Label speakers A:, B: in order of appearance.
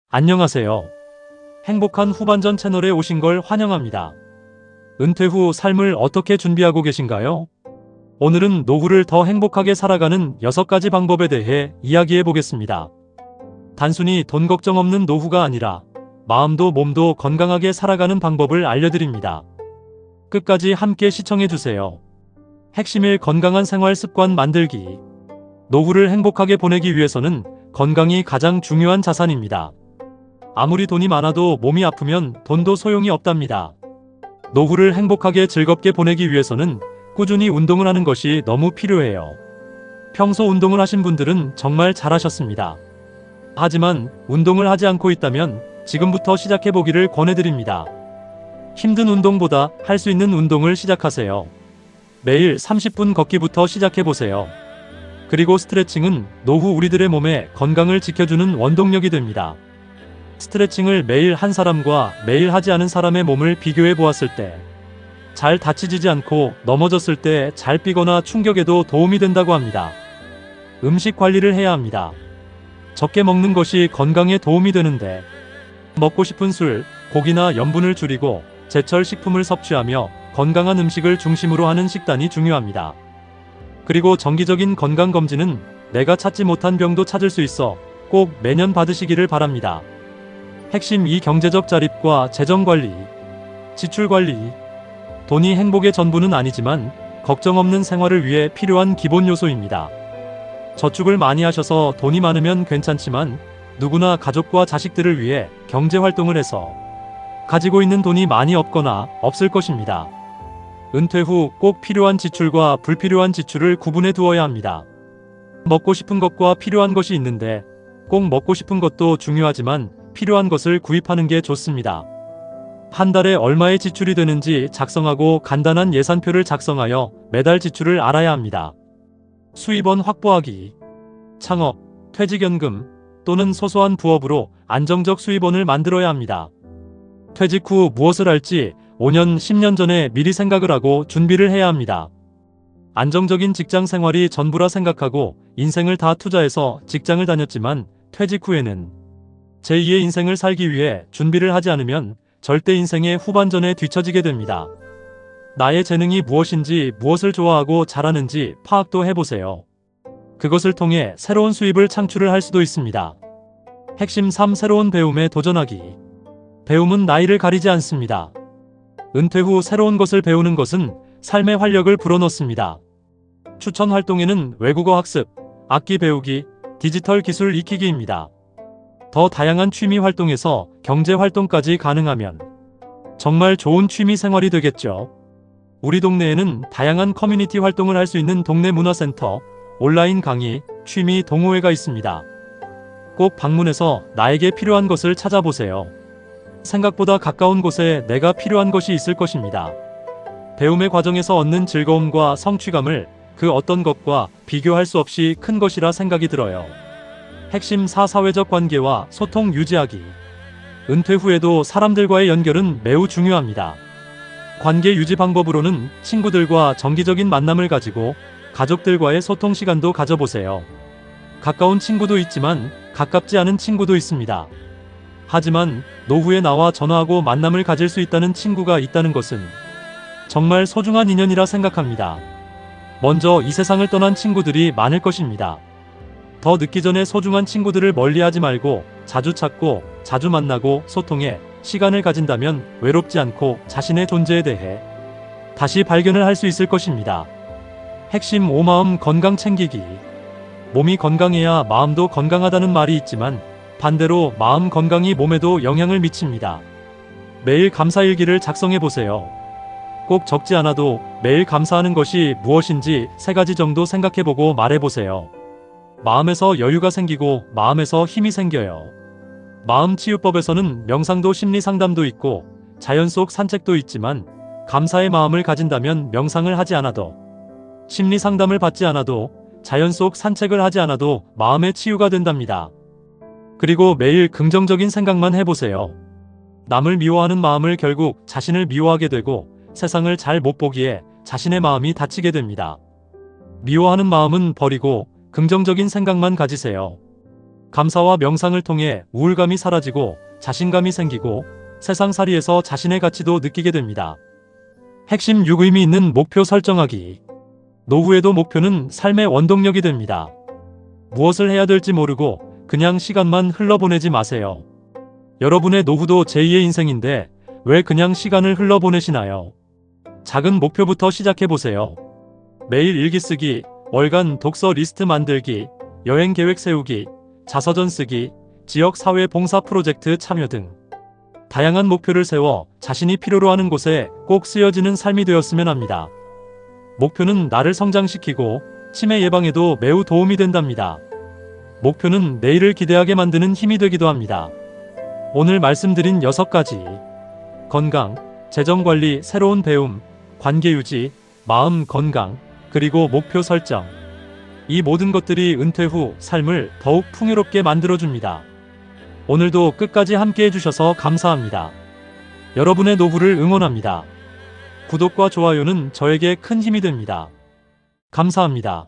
A: 안녕하세요. 행복한 후반전 채널에 오신 걸 환영합니다. 은퇴 후 삶을 어떻게 준비하고 계신가요? 오늘은 노후를 더 행복하게 살아가는 6가지 방법에 대해 이야기해 보겠습니다. 단순히 돈 걱정 없는 노후가 아니라 마음도 몸도 건강하게 살아가는 방법을 알려드립니다. 끝까지 함께 시청해 주세요. 핵심 1. 건강한 생활 습관 만들기. 노후를 행복하게 보내기 위해서는 건강이 가장 중요한 자산입니다. 아무리 돈이 많아도 몸이 아프면 돈도 소용이 없답니다. 노후를 행복하게 즐겁게 보내기 위해서는 꾸준히 운동을 하는 것이 너무 필요해요. 평소 운동을 하신 분들은 정말 잘하셨습니다. 하지만 운동을 하지 않고 있다면 지금부터 시작해 보기를 권해드립니다. 힘든 운동보다 할 수 있는 운동을 시작하세요. 매일 30분 걷기부터 시작해 보세요. 그리고 스트레칭은 노후 우리들의 몸에 건강을 지켜주는 원동력이 됩니다. 스트레칭을 매일 한 사람과 매일 하지 않은 사람의 몸을 비교해 보았을 때 잘 다치지 않고 넘어졌을 때 잘 삐거나 충격에도 도움이 된다고 합니다. 음식 관리를 해야 합니다. 적게 먹는 것이 건강에 도움이 되는데 먹고 싶은 술, 고기나 염분을 줄이고 제철 식품을 섭취하며 건강한 음식을 중심으로 하는 식단이 중요합니다. 그리고 정기적인 건강검진은 내가 찾지 못한 병도 찾을 수 있어 꼭 매년 받으시기를 바랍니다. 핵심 2. 경제적 자립과 재정관리. 지출관리. 돈이 행복의 전부는 아니지만 걱정 없는 생활을 위해 필요한 기본 요소입니다. 저축을 많이 하셔서 돈이 많으면 괜찮지만 누구나 가족과 자식들을 위해 경제활동을 해서 가지고 있는 돈이 많이 없거나 없을 것입니다. 은퇴 후 꼭 필요한 지출과 불필요한 지출을 구분해 두어야 합니다. 먹고 싶은 것과 필요한 것이 있는데 꼭 먹고 싶은 것도 중요하지만 필요한 것을 구입하는 게 좋습니다. 한 달에 얼마의 지출이 되는지 작성하고 간단한 예산표를 작성하여 매달 지출을 알아야 합니다. 수입원 확보하기. 창업, 퇴직연금 또는 소소한 부업으로 안정적 수입원을 만들어야 합니다. 퇴직 후 무엇을 할지 5년, 10년 전에 미리 생각을 하고 준비를 해야 합니다. 안정적인 직장 생활이 전부라 생각하고 인생을 다 투자해서 직장을 다녔지만 퇴직 후에는 제2의 인생을 살기 위해 준비를 하지 않으면 절대 인생의 후반전에 뒤처지게 됩니다. 나의 재능이 무엇인지, 무엇을 좋아하고 잘하는지 파악도 해보세요. 그것을 통해 새로운 수입을 창출을 할 수도 있습니다. 핵심 3. 새로운 배움에 도전하기. 배움은 나이를 가리지 않습니다. 은퇴 후 새로운 것을 배우는 것은 삶의 활력을 불어넣습니다. 추천 활동에는 외국어 학습, 악기 배우기, 디지털 기술 익히기입니다. 더 다양한 취미 활동에서 경제 활동까지 가능하면 정말 좋은 취미 생활이 되겠죠. 우리 동네에는 다양한 커뮤니티 활동을 할 수 있는 동네 문화센터, 온라인 강의, 취미 동호회가 있습니다. 꼭 방문해서 나에게 필요한 것을 찾아보세요. 생각보다 가까운 곳에 내가 필요한 것이 있을 것입니다. 배움의 과정에서 얻는 즐거움과 성취감을 그 어떤 것과 비교할 수 없이 큰 것이라 생각이 들어요. 핵심 4. 사회적 관계와 소통 유지하기. 은퇴 후에도 사람들과의 연결은 매우 중요합니다. 관계 유지 방법으로는 친구들과 정기적인 만남을 가지고 가족들과의 소통 시간도 가져보세요. 가까운 친구도 있지만 가깝지 않은 친구도 있습니다. 하지만 노후에 나와 전화하고 만남을 가질 수 있다는 친구가 있다는 것은 정말 소중한 인연이라 생각합니다. 먼저 이 세상을 떠난 친구들이 많을 것입니다. 더 늦기 전에 소중한 친구들을 멀리하지 말고 자주 찾고 자주 만나고 소통해 시간을 가진다면 외롭지 않고 자신의 존재에 대해 다시 발견을 할 수 있을 것입니다. 핵심 5. 마음 건강 챙기기. 몸이 건강해야 마음도 건강하다는 말이 있지만 반대로 마음 건강이 몸에도 영향을 미칩니다. 매일 감사일기를 작성해 보세요. 꼭 적지 않아도 매일 감사하는 것이 무엇인지 3가지 정도 생각해 보고 말해 보세요. 마음에서 여유가 생기고 마음에서 힘이 생겨요. 마음치유법에서는 명상도 심리 상담도 있고 자연 속 산책도 있지만 감사의 마음을 가진다면 명상을 하지 않아도 심리 상담을 받지 않아도 자연 속 산책을 하지 않아도 마음의 치유가 된답니다. 그리고 매일 긍정적인 생각만 해보세요. 남을 미워하는 마음을 결국 자신을 미워하게 되고 세상을 잘 못 보기에 자신의 마음이 다치게 됩니다. 미워하는 마음은 버리고 긍정적인 생각만 가지세요. 감사와 명상을 통해 우울감이 사라지고 자신감이 생기고 세상살이에서 자신의 가치도 느끼게 됩니다. 핵심 6. 의미 있는 목표 설정하기. 노후에도 목표는 삶의 원동력이 됩니다. 무엇을 해야 될지 모르고 그냥 시간만 흘러보내지 마세요. 여러분의 노후도 제2의 인생인데 왜 그냥 시간을 흘러보내시나요? 작은 목표부터 시작해보세요. 매일 일기 쓰기, 월간 독서 리스트 만들기, 여행 계획 세우기, 자서전 쓰기, 지역 사회 봉사 프로젝트 참여 등 다양한 목표를 세워 자신이 필요로 하는 곳에 꼭 쓰여지는 삶이 되었으면 합니다. 목표는 나를 성장시키고 치매 예방에도 매우 도움이 된답니다. 목표는 내일을 기대하게 만드는 힘이 되기도 합니다. 오늘 말씀드린 6가지 건강, 재정관리, 새로운 배움, 관계유지, 마음 건강, 그리고 목표 설정. 이 모든 것들이 은퇴 후 삶을 더욱 풍요롭게 만들어줍니다. 오늘도 끝까지 함께 해주셔서 감사합니다. 여러분의 노후를 응원합니다. 구독과 좋아요는 저에게 큰 힘이 됩니다. 감사합니다.